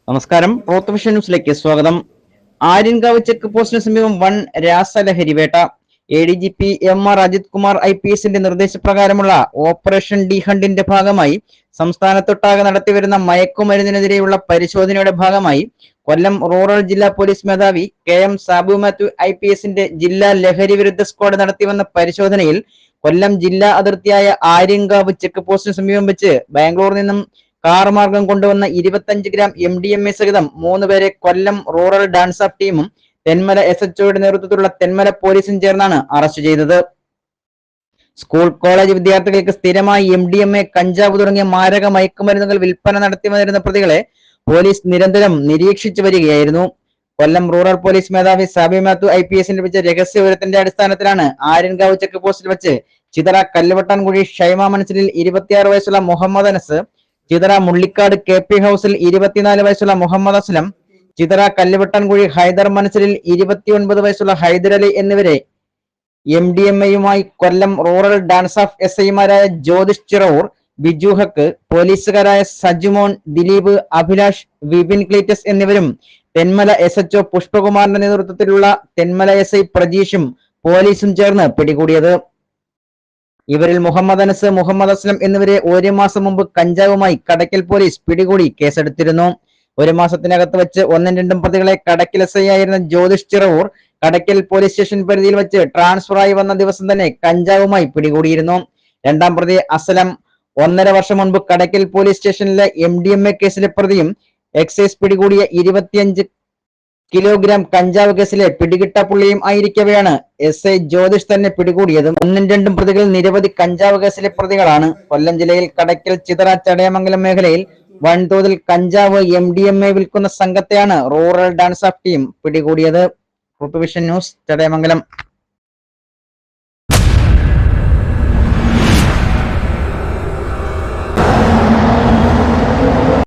നമസ്കാരം. പ്രോത്ത് വിഷൻ ന്യൂസിലേക്ക് സ്വാഗതം. ആര്യൻകാവ് ചെക്ക് പോസ്റ്റിന് സമീപം വൻ രാസലഹരി വേട്ട. ADGP MR അജിത് കുമാർ IPSന്റെ നിർദ്ദേശപ്രകാരമുള്ള ഓപ്പറേഷൻ ഡി ഹണ്ടിന്റെ ഭാഗമായി സംസ്ഥാനത്തൊട്ടാകെ നടത്തിവരുന്ന മയക്കുമരുന്നിനെതിരെയുള്ള പരിശോധനയുടെ ഭാഗമായി കൊല്ലം റൂറൽ ജില്ലാ പോലീസ് മേധാവി KM സാബു മാത്യു IPSന്റെ ജില്ലാ ലഹരി വിരുദ്ധ സ്ക്വാഡ് നടത്തിവന്ന പരിശോധനയിൽ കൊല്ലം ജില്ലാ അതിർത്തിയായ ആര്യൻകാവ് ചെക്ക് പോസ്റ്റിന് സമീപം വെച്ച് ബാംഗ്ലൂരിൽ നിന്നും കാർ മാർഗം കൊണ്ടുവന്ന 25 ഗ്രാം MDMA സഹിതം 3 പേരെ കൊല്ലം റൂറൽ ഡാൻസ് ഓഫ് ടീമും തെന്മല SHOയുടെ നേതൃത്വത്തിലുള്ള തെന്മല പോലീസും ചേർന്നാണ് അറസ്റ്റ് ചെയ്തത്. സ്കൂൾ കോളേജ് വിദ്യാർത്ഥികൾക്ക് സ്ഥിരമായി MDMA, കഞ്ചാവ് തുടങ്ങിയ മാരക മയക്കുമരുന്നുകൾ വിൽപ്പന നടത്തി വന്നിരുന്ന പ്രതികളെ പോലീസ് നിരന്തരം നിരീക്ഷിച്ചു വരികയായിരുന്നു. കൊല്ലം റൂറൽ പോലീസ് മേധാവി സാബു മാത്യു IPSന് ലഭിച്ച രഹസ്യ വിവരത്തിന്റെ അടിസ്ഥാനത്തിലാണ് ആര്യൻകാവ് ചെക്ക് പോസ്റ്റിൽ വെച്ച് ചിതറ കല്ലുവട്ടാൻകുഴി ഷൈമ മനസ്സിലിൽ 26 വയസ്സുള്ള മുഹമ്മദ് അനസ്, ചിതറ മുള്ളിക്കാട് KP ഹൗസിൽ 24 വയസ്സുള്ള മുഹമ്മദ് അസ്ലം, ചിതറ കല്ലുവട്ടാൻകുഴി ഹൈദർ മനസ്സിലിൽ 29 വയസ്സുള്ള ഹൈദരലി എന്നിവരെ MDMAയുമായി കൊല്ലം റൂറൽ ഡാൻസ് ഓഫ് SIമാരായ ജ്യോതിഷ് ചിറവൂർ, ബിജു ഹക്ക്, പോലീസുകാരായ സജുമോൻ, ദിലീപ്, അഭിലാഷ്, വിപിൻ ക്ലീറ്റസ് എന്നിവരും തെന്മല SHO പുഷ്പകുമാറിന്റെ നേതൃത്വത്തിലുള്ള തെന്മല SI പ്രജീഷും പോലീസും ചേർന്ന് പിടികൂടിയത്. ഇവരിൽ മുഹമ്മദ് അനസ്, മുഹമ്മദ് അസ്ലം എന്നിവരെ 1 മാസം മുമ്പ് കഞ്ചാവുമായി കടയ്ക്കൽ പോലീസ് പിടികൂടി കേസെടുത്തിരുന്നു. 1 മാസത്തിനകത്ത് വെച്ച് 1-2 പ്രതികളെ കടയ്ക്കൽ SI ആയിരുന്ന ജ്യോതിഷ് ചിറവൂർ കടയ്ക്കൽ പോലീസ് സ്റ്റേഷൻ പരിധിയിൽ വെച്ച് ട്രാൻസ്ഫർ ആയി വന്ന ദിവസം തന്നെ കഞ്ചാവുമായി പിടികൂടിയിരുന്നു. 2-ാം പ്രതി അസ്ലം 1.5 വർഷം മുൻപ് കടയ്ക്കൽ പോലീസ് സ്റ്റേഷനിലെ MDMA കേസിലെ പ്രതിയും എക്സൈസ് പിടികൂടിയ 25 കിലോഗ്രാം കഞ്ചാവ് കേസിലെ പിടികിട്ടപ്പുള്ളിയും ആയിരിക്കവെയാണ് SI ജ്യോതിഷ് തന്നെ പിടികൂടിയത്. 1-2 പ്രതികൾ നിരവധി കഞ്ചാവ് കേസിലെ പ്രതികളാണ്. കൊല്ലം ജില്ലയിൽ കടയ്ക്കൽ, ചിതറ, ചടയമംഗലം മേഖലയിൽ വൻതോതിൽ കഞ്ചാവ് MDMA വിൽക്കുന്ന സംഘത്തെയാണ് റൂറൽ ഡാൻസ് ഓഫ് ടീം പിടികൂടിയത്. പ്രോത്ത് വിഷൻ ന്യൂസ്, ചടയമംഗലം.